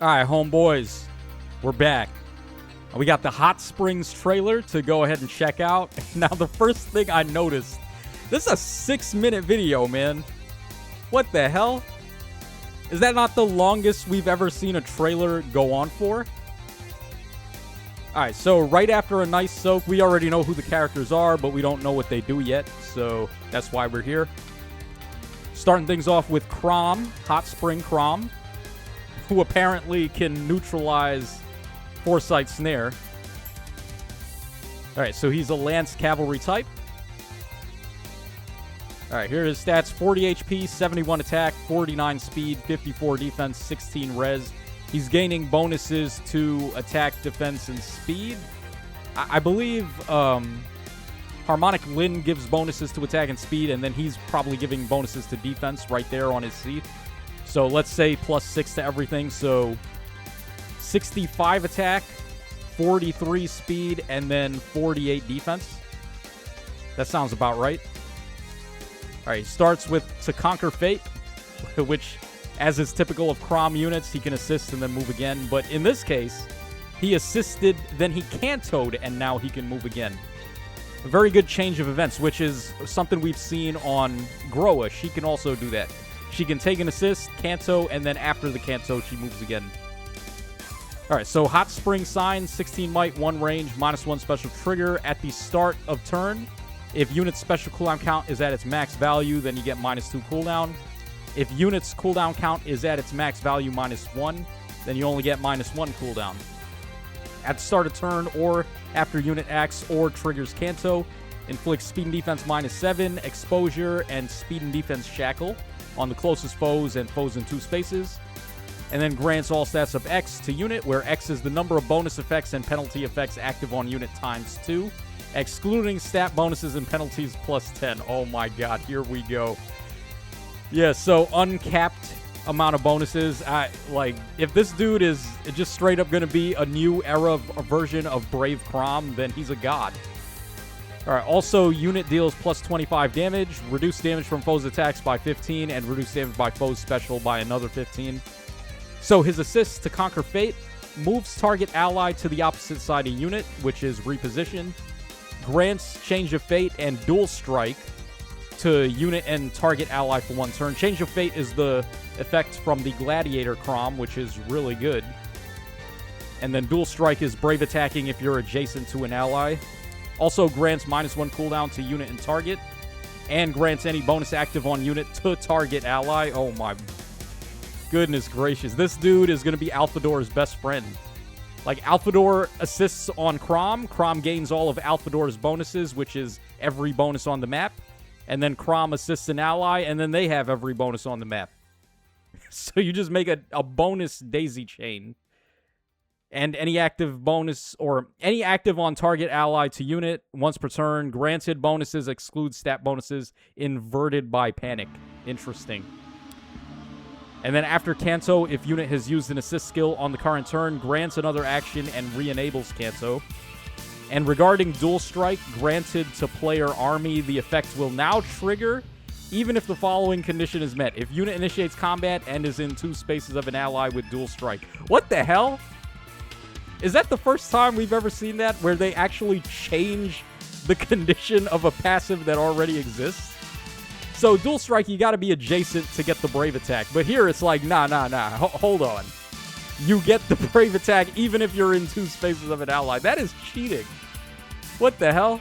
All right, homeboys, we're back. We got the Hot Springs trailer to go ahead and check out. Now, the first thing I noticed, this is a 6-minute video, man. What the hell? Is that not the longest we've ever seen a trailer go on for? Alright, so right after a nice soak, we already know who the characters are, but we don't know what they do yet, so that's why we're here. Starting things off with Chrom, Hot Spring Chrom, who apparently can neutralize Foresight Snare. Alright, so he's a Lance Cavalry type. Alright, here are his stats. 40 HP, 71 attack, 49 speed, 54 defense, 16 res. He's gaining bonuses to attack, defense, and speed. I believe Harmonic Lin gives bonuses to attack and speed, and then he's probably giving bonuses to defense right there on his seat. So let's say +6 to everything. So 65 attack, 43 speed, and then 48 defense. That sounds about right. All right, he starts with To Conquer Fate, which, as is typical of Chrom units, he can assist and then move again. But in this case, he assisted, then he cantoed, and now he can move again. A very good change of events, which is something we've seen on Groa. She can also do that. She can take an assist, canto, and then after the canto, she moves again. All right, so Hot Spring Sign, 16 might, 1 range, -1 special trigger at the start of turn. If unit's special cooldown count is at its max value, then you get -2 cooldown. If unit's cooldown count is at its max value -1, then you only get -1 cooldown. At the start of turn or after unit acts or triggers canto, inflicts speed and defense -7, exposure, and speed and defense shackle on the closest foes and foes in 2 spaces. And then grants all stats of X to unit, where X is the number of bonus effects and penalty effects active on unit ×2, excluding stat bonuses and penalties +10. Oh my god, here we go. Yeah, so uncapped amount of bonuses. If this dude is just straight up going to be a new era version of Brave Chrom, then he's a god. All right, also, unit deals +25 damage, reduce damage from foes' attacks by 15, and reduce damage by foes' special by another 15. So his assist To Conquer Fate moves target ally to the opposite side of unit, which is repositioned, grants Change of Fate and Dual Strike to unit and target ally for 1 turn. Change of Fate is the effect from the Gladiator Chrom, which is really good. And then Dual Strike is brave attacking if you're adjacent to an ally. Also grants -1 cooldown to unit and target, and grants any bonus active on unit to target ally. Oh my goodness gracious. This dude is going to be Alphador's best friend. Like, Alphador assists on Chrom. Chrom gains all of Alphador's bonuses, which is every bonus on the map. And then Chrom assists an ally, and then they have every bonus on the map. So you just make a bonus daisy chain. And any active bonus, or any active on target ally to unit once per turn, granted bonuses, excludes stat bonuses, inverted by panic. Interesting. And then after canto, if unit has used an assist skill on the current turn, grants another action and re-enables canto. And regarding Dual Strike, granted to player army, the effect will now trigger even if the following condition is met. If unit initiates combat and is in 2 spaces of an ally with Dual Strike. What the hell? Is that the first time we've ever seen that, where they actually change the condition of a passive that already exists? So Dual Strike, you gotta be adjacent to get the Brave Attack. But here it's like, nah. Hold on. You get the Brave Attack even if you're in 2 spaces of an ally. That is cheating. What the hell?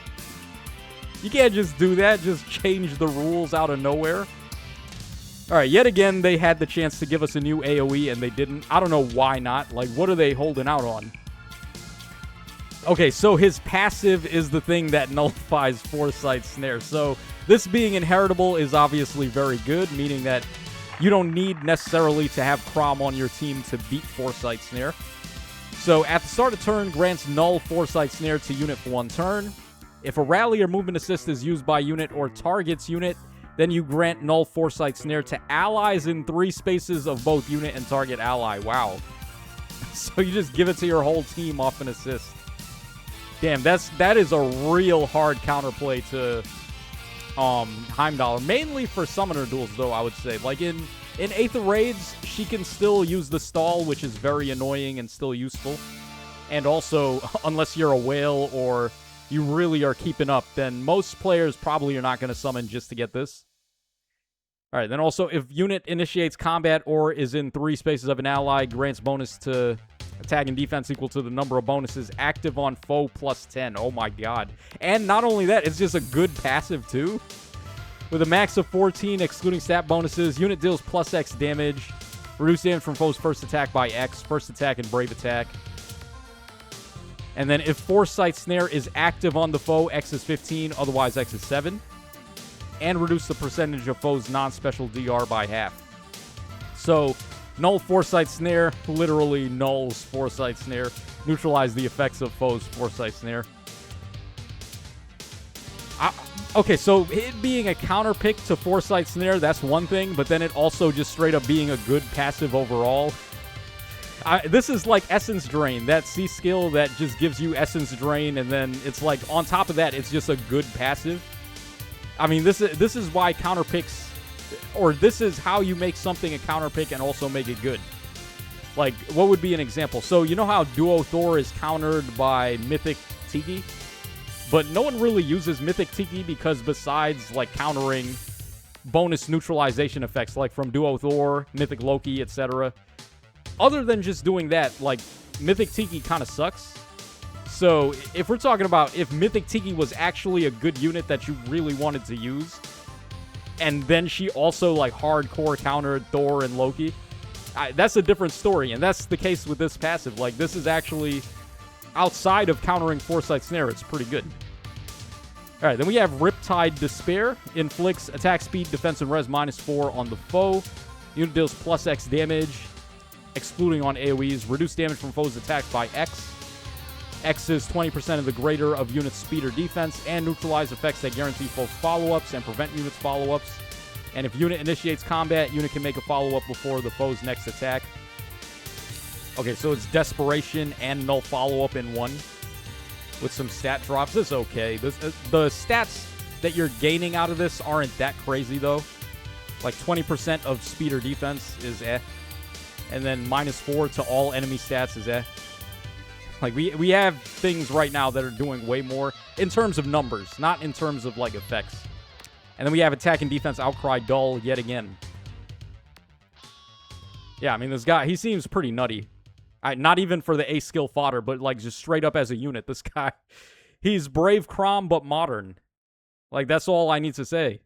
You can't just do that, just change the rules out of nowhere. Alright, yet again, they had the chance to give us a new AoE and they didn't. I don't know why not. Like, what are they holding out on? Okay, so his passive is the thing that nullifies Foresight Snare. So this being inheritable is obviously very good, meaning that you don't need necessarily to have Chrom on your team to beat Foresight Snare. So at the start of turn, grants null Foresight Snare to unit for 1 turn. If a rally or movement assist is used by unit or targets unit, then you grant null Foresight Snare to allies in 3 spaces of both unit and target ally. Wow. So you just give it to your whole team off an assist. Damn, that is a real hard counterplay to Heimdall. Mainly for summoner duels, though, I would say. Like, in In Aether Raids, she can still use the stall, which is very annoying and still useful. And also, unless you're a whale or you really are keeping up, then most players probably are not going to summon just to get this. All right, then also, if unit initiates combat or is in 3 spaces of an ally, grants bonus to attack and defense equal to the number of bonuses active on foe plus 10. Oh my god. And not only that, it's just a good passive too. With a max of 14, excluding stat bonuses, unit deals plus X damage. Reduce damage from foe's first attack by X, first attack and brave attack. And then if Foresight Snare is active on the foe, X is 15, otherwise X is 7. And reduce the percentage of foe's non-special DR by half. So, null Foresight Snare, literally nulls Foresight Snare. Neutralize the effects of foe's Foresight Snare. Okay, so it being a counter pick to Foresight Snare, that's one thing, but then it also just straight up being a good passive overall. This is like Essence Drain, that C skill that just gives you Essence Drain, and then it's like, on top of that, it's just a good passive. I mean, this is why counter picks, or this is how you make something a counter pick and also make it good. Like, what would be an example? So, you know how Duo Thor is countered by Mythic Tiki? But no one really uses Mythic Tiki because besides, like, countering bonus neutralization effects, like from Duo Thor, Mythic Loki, etc., other than just doing that, like, Mythic Tiki kind of sucks. So, if we're talking about if Mythic Tiki was actually a good unit that you really wanted to use, and then she also, like, hardcore countered Thor and Loki, that's a different story, and that's the case with this passive. Like, this is actually, outside of countering Foresight Snare, it's pretty good. Alright, then we have Riptide Despair. Inflicts attack speed, defense, and res -4 on the foe. Unit deals plus X damage, excluding on AoEs. Reduce damage from foes' attacks by X. X is 20% of the greater of unit's speed or defense, and neutralize effects that guarantee foes follow-ups and prevent units follow-ups. And if unit initiates combat, unit can make a follow-up before the foe's next attack. Okay, so it's Desperation and Null follow-up in one with some stat drops. It's okay. The stats that you're gaining out of this aren't that crazy, though. Like 20% of speed or defense is eh. And then -4 to all enemy stats is eh. Like, we have things right now that are doing way more in terms of numbers, not in terms of, like, effects. And then we have attack and defense Outcry Dull yet again. Yeah, I mean, this guy, he seems pretty nutty. Not even for the A skill fodder, but, like, just straight up as a unit. This guy, he's Brave Chrom, but modern. Like, that's all I need to say.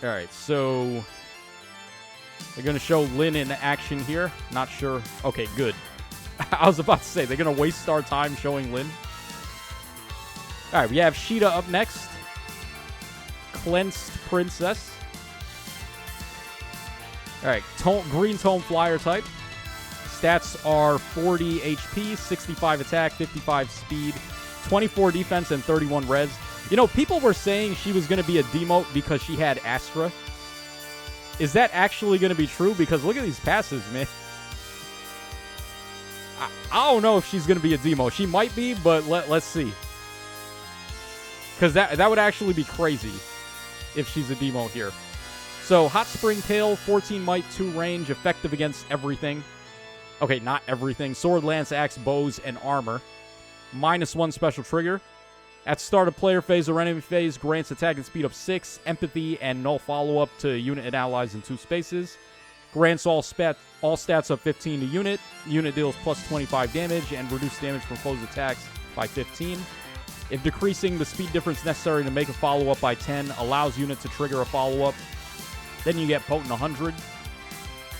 Alright, so they're going to show Lyn in action here. Not sure. Okay, good. I was about to say, they're going to waste our time showing Lyn. Alright, we have Caeda up next. Cleansed Princess. Alright, Green Tome Flyer type. Stats are 40 HP, 65 attack, 55 speed, 24 defense, and 31 res. You know, people were saying she was going to be a demote because she had Astra. Is that actually going to be true? Because look at these passives, man. I don't know if she's going to be a demo. She might be, but let's see. Because that would actually be crazy if she's a demo here. So, Hot Spring Tail, 14 might, 2 range, effective against everything. Okay, not everything. Sword, lance, axe, bows, and armor. -1 special trigger. At start of player phase or enemy phase, grants attack and speed up 6, empathy, and null follow-up to unit and allies in 2 spaces. Grants all stats of 15 to unit. Unit deals plus 25 damage and reduce damage from foes' attacks by 15. If decreasing the speed difference necessary to make a follow-up by 10 allows unit to trigger a follow-up, then you get Potent 100.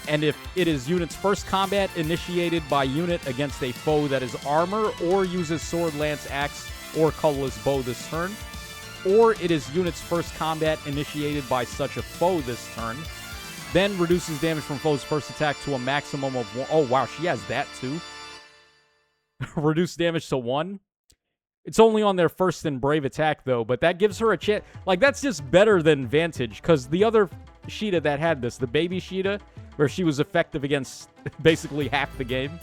And if it is unit's first combat initiated by unit against a foe that is armor or uses sword, lance, axe, or colorless bow this turn, or it is unit's first combat initiated by such a foe this turn, then reduces damage from foe's first attack to a maximum of 1. Oh, wow, she has that too. Reduce damage to 1. It's only on their first and brave attack, though, but that gives her a chance. Like, that's just better than Vantage, because the other Caeda that had this, the baby Caeda, where she was effective against basically half the game,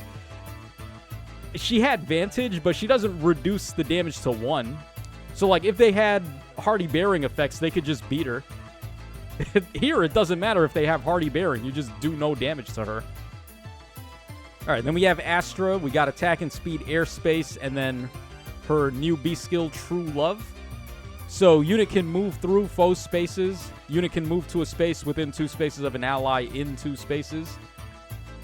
she had Vantage, but she doesn't reduce the damage to 1. So, like, if they had Hardy Bearing effects, they could just beat her. Here, it doesn't matter if they have Hardy Bearing. You just do no damage to her. All right, then we have Astra. We got attack and speed, airspace, and then her new B skill, True Love. So, unit can move through foe spaces. Unit can move to a space within 2 spaces of an ally in 2 spaces.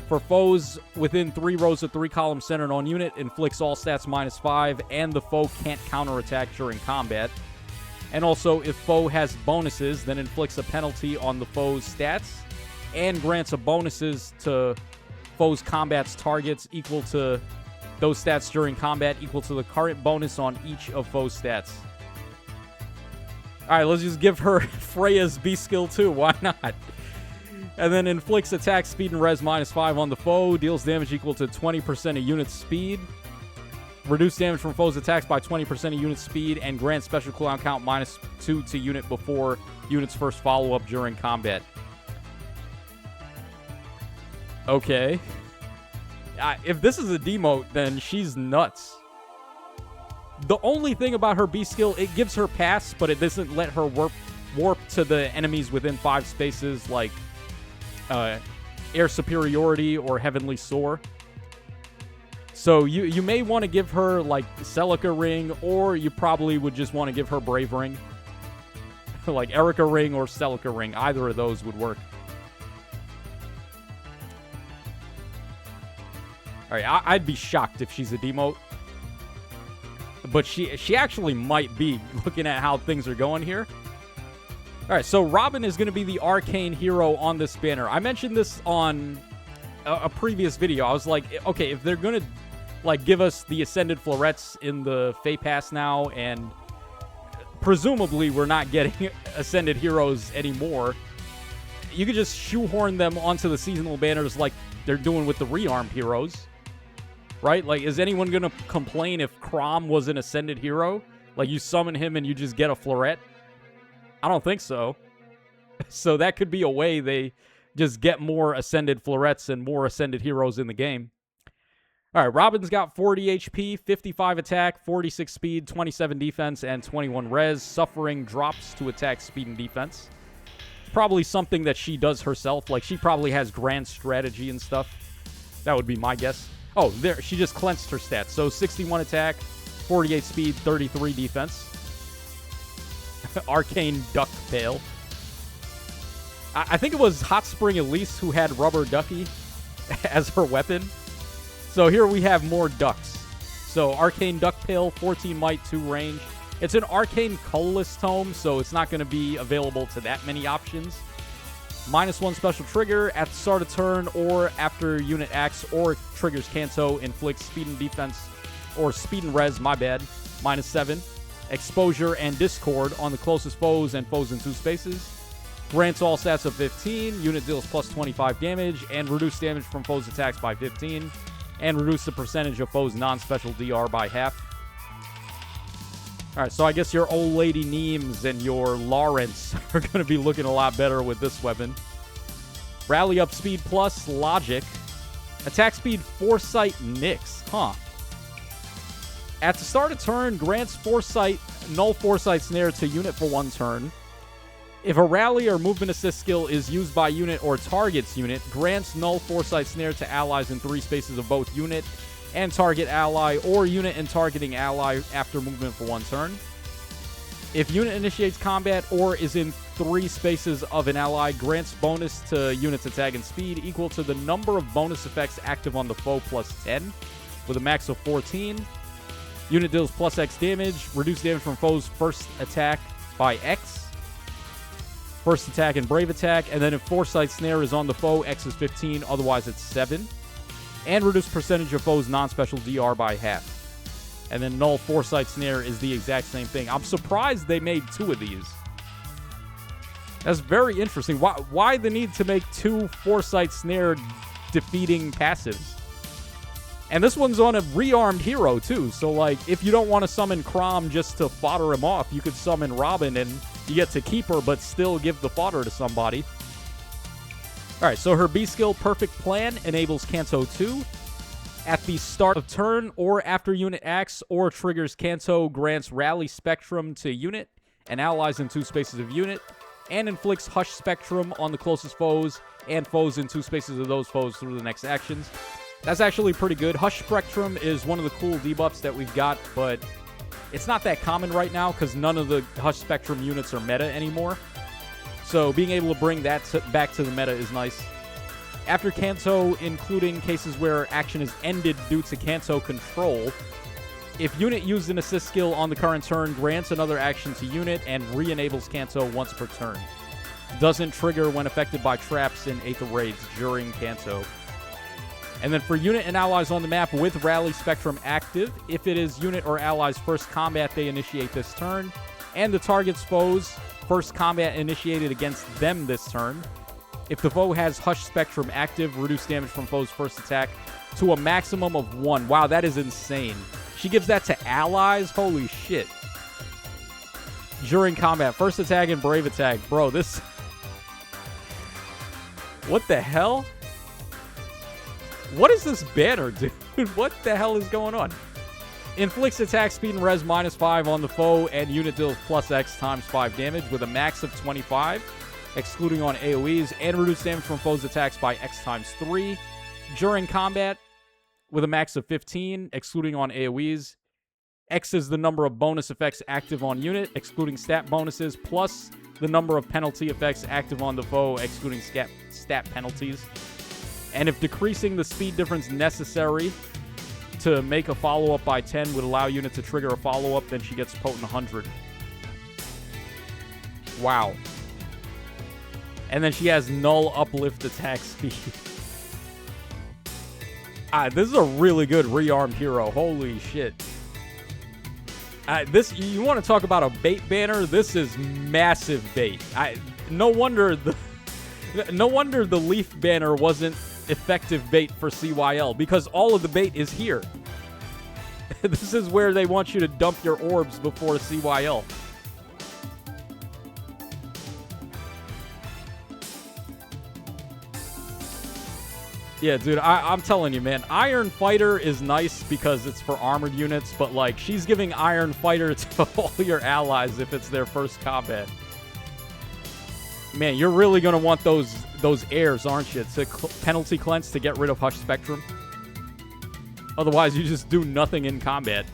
For foes within 3 rows of 3 columns centered on unit, inflicts all stats -5, and the foe can't counterattack during combat. And also, if foe has bonuses, then inflicts a penalty on the foe's stats, and grants a bonuses to foe's combat's targets equal to those stats during combat, equal to the current bonus on each of foe's stats. Alright, let's just give her Freya's B skill too, why not? And then inflicts attack speed and res -5 on the foe, deals damage equal to 20% of unit speed, reduce damage from foes' attacks by 20% of unit speed, and grant special cooldown count -2 to unit before unit's first follow-up during combat. Okay. If this is a demote, then she's nuts. The only thing about her B skill, it gives her pass, but it doesn't let her warp to the enemies within 5 spaces, like Air Superiority or Heavenly Soar. So you may want to give her, like, Celica Ring, or you probably would just want to give her Brave Ring. Like Erica Ring or Celica Ring. Either of those would work. Alright, I'd be shocked if she's a demote. But she actually might be, looking at how things are going here. Alright, so Robin is going to be the arcane hero on this banner. I mentioned this on a previous video. I was like, okay, if they're going to, like, give us the Ascended Florets in the Fey Pass now, and presumably we're not getting Ascended Heroes anymore, you could just shoehorn them onto the seasonal banners like they're doing with the rearmed heroes. Right? Like, is anyone going to complain if Chrom was an Ascended Hero? Like, you summon him and you just get a Floret? I don't think so. So that could be a way they just get more Ascended Florets and more Ascended Heroes in the game. Alright, Robin's got 40 HP, 55 attack, 46 speed, 27 defense, and 21 res. Suffering drops to attack, speed, and defense. Probably something that she does herself. Like, she probably has grand strategy and stuff. That would be my guess. Oh, there, she just cleansed her stats. So 61 attack, 48 speed, 33 defense. Arcane Duck Pail. I think it was Hot Spring Elise who had Rubber Ducky as her weapon. So here we have more ducks. So Arcane Duck Pail, 14 might, 2 range. It's an Arcane Colorless Tome, so it's not going to be available to that many options. -1 special trigger at the start of turn or after unit acts or triggers Kanto, inflicts speed and defense, or speed and res, my bad, -7. Exposure and Discord on the closest foes and foes in 2 spaces. Grants all stats of 15. Unit deals plus 25 damage and reduce damage from foes' attacks by 15. And reduce the percentage of foes' non-special DR by half. Alright, so I guess your old lady Neems and your Lawrence are going to be looking a lot better with this weapon. Rally up speed plus, logic. Attack speed, foresight, Nyx. Huh. At the start of turn, grants foresight, null foresight snare to unit for 1 turn. If a rally or movement assist skill is used by unit or targets unit, grants null foresight snare to allies in 3 spaces of both unit and target ally, or unit and targeting ally after movement for 1 turn. If unit initiates combat or is in 3 spaces of an ally, grants bonus to unit's attack and speed equal to the number of bonus effects active on the foe plus 10, with a max of 14. Unit deals plus X damage, reduce damage from foe's first attack by X. First attack and brave attack, and then if foresight snare is on the foe, X is 15, otherwise it's 7. And reduce percentage of foes' non-special DR by half. And then null foresight snare is the exact same thing. I'm surprised they made 2 of these. That's very interesting. Why the need to make 2 foresight snare defeating passives? And this one's on a rearmed hero too. So, like, if you don't want to summon Chrom just to fodder him off, you could summon Robin and you get to keep her but still give the fodder to somebody. Alright, so her B skill, Perfect Plan, enables Kanto 2. At the start of turn or after unit acts or triggers, Kanto grants Rally Spectrum to unit and allies in 2 spaces of unit, and inflicts Hush Spectrum on the closest foes and foes in 2 spaces of those foes through the next actions. That's actually pretty good. Hush Spectrum is one of the cool debuffs that we've got, but it's not that common right now because none of the Hush Spectrum units are meta anymore. So being able to bring that back to the meta is nice. After Kanto, including cases where action is ended due to Kanto control, if unit used an assist skill on the current turn, grants another action to unit and re-enables Kanto once per turn. Doesn't trigger when affected by traps in Aether Raids during Kanto. And then for unit and allies on the map with Rally Spectrum active, if it is unit or allies' first combat they initiate this turn, and the target's foes first combat initiated against them this turn, if the foe has Hush Spectrum active, reduce damage from foe's first attack to a maximum of 1. Wow, that is insane. She gives that to allies? Holy shit. During combat. First attack and brave attack. Bro, this... What the hell? What is this banner, dude? What the hell is going on? Inflicts attack speed and res -5 on the foe, and unit deals +X times 5 damage with a max of 25, excluding on AoEs, and reduce damage from foes' attacks by X times 3. During combat, with a max of 15, excluding on AoEs. X is the number of bonus effects active on unit, excluding stat bonuses, plus the number of penalty effects active on the foe, excluding stat penalties. And if decreasing the speed difference necessary to make a follow-up by 10 would allow unit to trigger a follow-up, then she gets potent 100. Wow. And then she has null uplift attack speed. This is a really good rearmed hero. Holy shit. This, you want to talk about a bait banner? This is massive bait. No wonder the Leaf banner wasn't effective bait for CYL, because all of the bait is here. This is where they want you to dump your orbs before CYL. Yeah, dude, I'm telling you, man. Iron Fighter is nice because it's for armored units, but, like, she's giving Iron Fighter to all your allies if it's their first combat. Man, you're really going to want those airs, aren't you? To penalty cleanse to get rid of Hush Spectrum. Otherwise, you just do nothing in combat.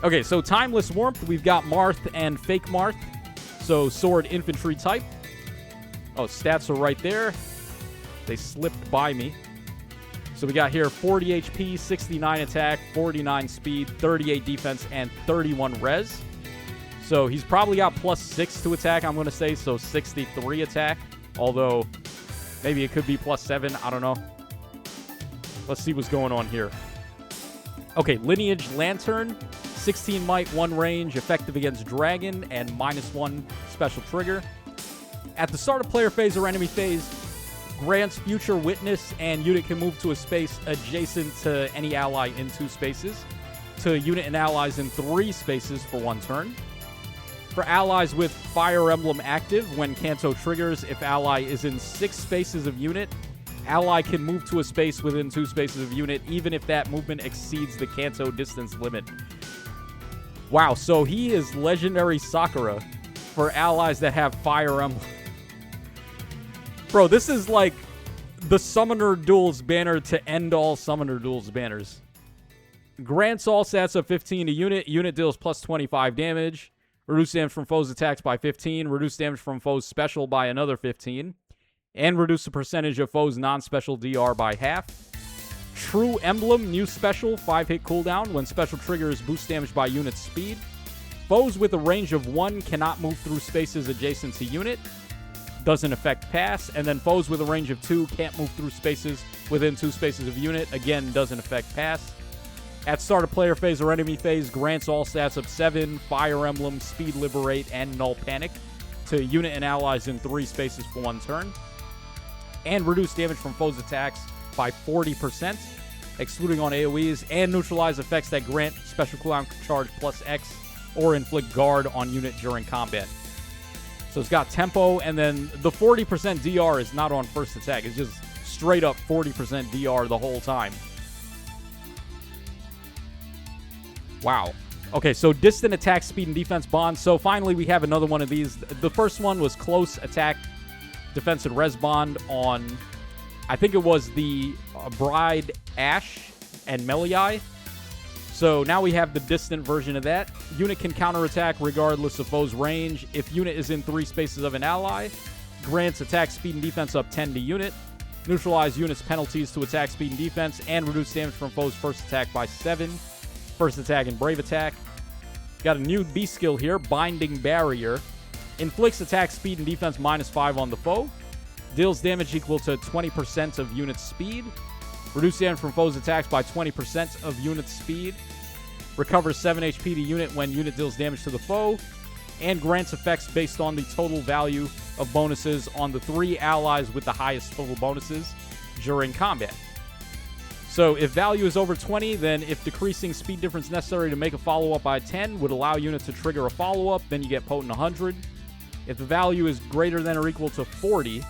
Okay, so Timeless Warmth, we've got Marth and Fake Marth. So, sword infantry type. Oh, stats are right there. They slipped by me. So we got here 40 HP, 69 attack, 49 speed, 38 defense, and 31 res. So he's probably got +6 to attack, I'm going to say, so 63 attack. Although, maybe it could be +7, I don't know. Let's see what's going on here. Okay, Lineage Lantern, 16 might, 1 range, effective against Dragon, and -1 special trigger. At the start of player phase or enemy phase, grants Future Witness, and unit can move to a space adjacent to any ally in 2 spaces, to unit and allies in 3 spaces for 1 turn. For allies with Fire Emblem active, when Kanto triggers, if ally is in 6 spaces of unit, ally can move to a space within 2 spaces of unit, even if that movement exceeds the Kanto distance limit. Wow, so he is Legendary Sakura for allies that have Fire Emblem. Bro, this is like the Summoner Duels banner to end all Summoner Duels banners. Grants all stats of 15 to unit. Unit deals +25 damage. Reduce damage from foes' attacks by 15. Reduce damage from foes' special by another 15. And reduce the percentage of foes' non-special DR by half. True Emblem, new special, 5-hit cooldown. When special triggers, boost damage by unit speed. Foes with a range of 1 cannot move through spaces adjacent to unit. Doesn't affect pass. And then foes with a range of 2 can't move through spaces within 2 spaces of unit. Again, doesn't affect pass. At start of player phase or enemy phase, grants all stats of 7, Fire Emblem, Speed Liberate, and Null Panic to unit and allies in 3 spaces for 1 turn. And reduce damage from foes' attacks by 40%, excluding on AoEs, and neutralize effects that grant special cooldown charge +X or inflict guard on unit during combat. So it's got tempo, and then the 40% DR is not on first attack. It's just straight up 40% DR the whole time. Wow. Okay, so distant attack, speed, and defense bond. So finally, we have another one of these. The first one was close attack, defense, and res bond on, I think it was the Bride Ash and Meliai. So now we have the distant version of that. Unit can counterattack regardless of foe's range. If unit is in 3 spaces of an ally, grants attack, speed, and defense up 10 to unit. Neutralize unit's penalties to attack, speed, and defense, and reduce damage from foe's first attack by 7. First attack and brave attack. Got a new B skill here, Binding Barrier. Inflicts attack, speed, and defense -5 on the foe. Deals damage equal to 20% of unit speed. Reduce damage from foes' attacks by 20% of unit speed. Recovers 7 HP to unit when unit deals damage to the foe. And grants effects based on the total value of bonuses on the 3 allies with the highest total bonuses during combat. So if value is over 20, then if decreasing speed difference necessary to make a follow-up by 10 would allow unit to trigger a follow-up, then you get potent 100. If the value is greater than or equal to 40,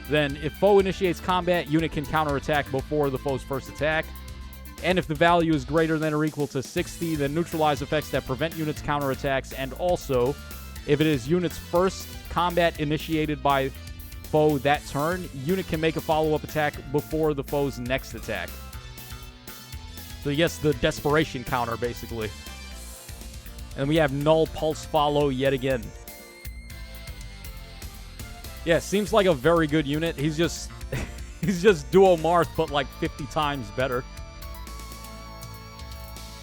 then if foe initiates combat, unit can counterattack before the foe's first attack. And if the value is greater than or equal to 60, then neutralize effects that prevent units' counterattacks. And also, if it is unit's first combat initiated by foe that turn, unit can make a follow-up attack before the foe's next attack. So yes, the desperation counter, basically. And we have Null Pulse Follow yet again. Yeah, seems like a very good unit. He's just he's just Duo Marth, but like 50 times better.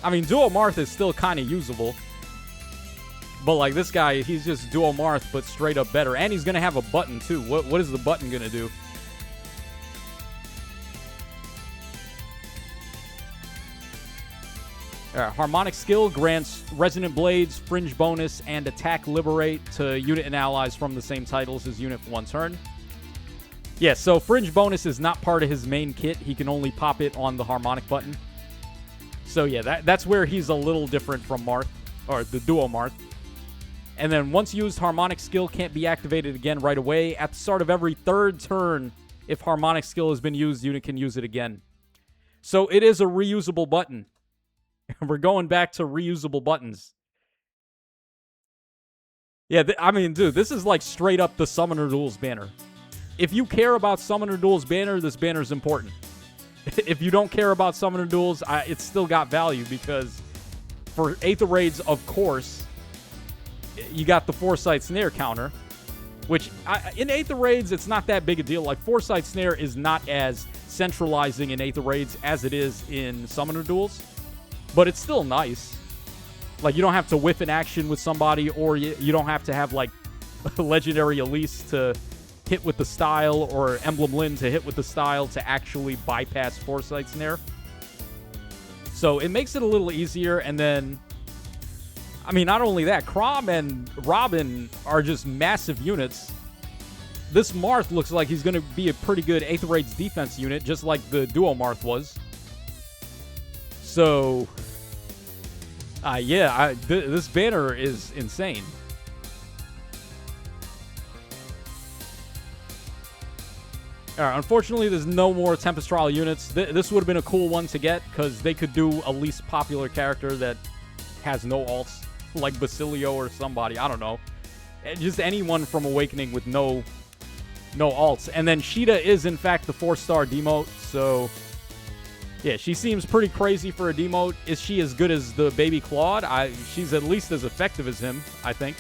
I mean, Duo Marth is still kind of usable. But like this guy, he's just Duo Marth, but straight up better. And he's going to have a button too. What is the button going to do? Harmonic skill grants Resonant Blades, Fringe bonus, and Attack Liberate to unit and allies from the same titles as unit for 1 turn. Yeah, so Fringe bonus is not part of his main kit. He can only pop it on the Harmonic button. So yeah, that's where he's a little different from Marth, or the Duo Marth. And then once used, Harmonic skill can't be activated again right away. At the start of every 3rd turn, if Harmonic skill has been used, unit can use it again. So it is a reusable button. We're going back to reusable buttons. Yeah, I mean, dude, this is like straight up the Summoner Duels banner. If you care about Summoner Duels banner, this banner is important. If you don't care about Summoner Duels, it's still got value because for Aether Raids, of course, you got the Foresight Snare counter, which in Aether Raids, it's not that big a deal. Like, Foresight Snare is not as centralizing in Aether Raids as it is in Summoner Duels. But it's still nice. Like, you don't have to whiff an action with somebody, or you don't have to have, like, Legendary Elise to hit with the style, or Emblem Lyn to hit with the style to actually bypass Foresight Snare. So it makes it a little easier, and then, I mean, not only that, Chrom and Robin are just massive units. This Marth looks like he's going to be a pretty good Aether Raids defense unit, just like the Duo Marth was. So, yeah, this banner is insane. All right, unfortunately, there's no more Tempest Trial units. This would have been a cool one to get, because they could do a least popular character that has no alts, like Basilio or somebody. I don't know. Just anyone from Awakening with no alts. And then Caeda is, in fact, the 4-star demote, so... yeah, she seems pretty crazy for a demote. Is she as good as the Baby Claude? She's at least as effective as him, I think.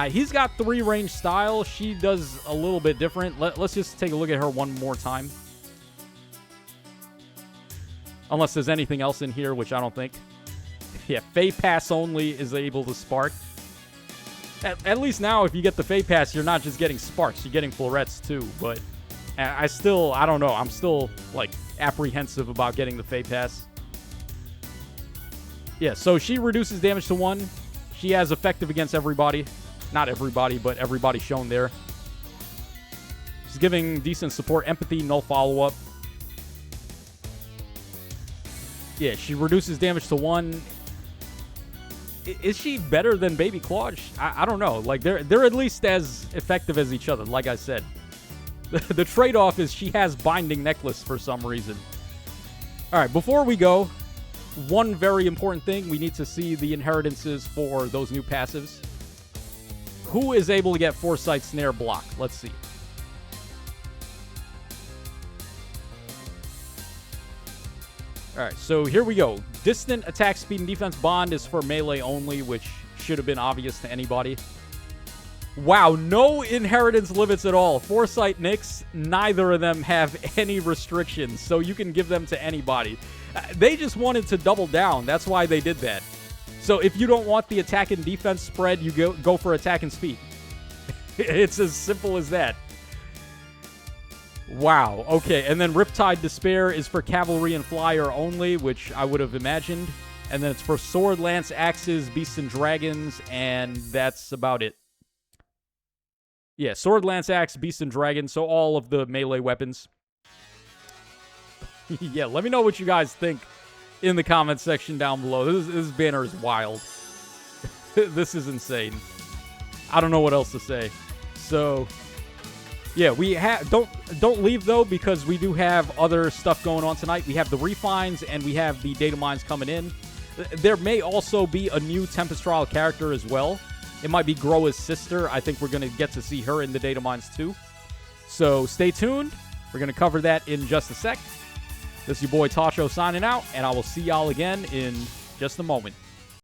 He's got 3 range style. She does a little bit different. Let's just take a look at her one more time. Unless there's anything else in here, which I don't think. Yeah, Fey Pass only is able to spark. At least now, if you get the Fey Pass, you're not just getting sparks. You're getting florets, too. But I don't know. I'm still, like, apprehensive about getting the Fey Pass. Yeah, so she reduces damage to 1. She has effective against everybody. Not everybody, but everybody shown there. She's giving decent support. Empathy, null follow-up. Yeah, she reduces damage to 1. Is she better than Baby Claude? I don't know. Like, they're at least as effective as each other, like I said. The trade-off is she has Binding Necklace for some reason. All right, before we go, one very important thing. We need to see the inheritances for those new passives. Who is able to get Foresight, Snare, Block? Let's see. All right, so here we go. Distant attack, speed, and defense bond is for melee only, which should have been obvious to anybody. Wow, no inheritance limits at all. Foresight, Nyx, neither of them have any restrictions, so you can give them to anybody. They just wanted to double down. That's why they did that. So if you don't want the attack and defense spread, you go for attack and speed. It's as simple as that. Wow, okay, and then Riptide Despair is for Cavalry and Flyer only, which I would have imagined. And then it's for Sword, Lance, Axes, Beasts and Dragons, and that's about it. Yeah, Sword, Lance, Axe, Beasts and Dragons, so all of the melee weapons. Yeah, let me know what you guys think in the comments section down below. This banner is wild. This is insane. I don't know what else to say. So... yeah, we have don't leave though, because we do have other stuff going on tonight. We have the refines and we have the data mines coming in. There may also be a new Tempest Trial character as well. It might be Groa's sister. I think we're going to get to see her in the data mines too. So stay tuned. We're going to cover that in just a sec. This is your boy Tasho signing out, and I will see y'all again in just a moment.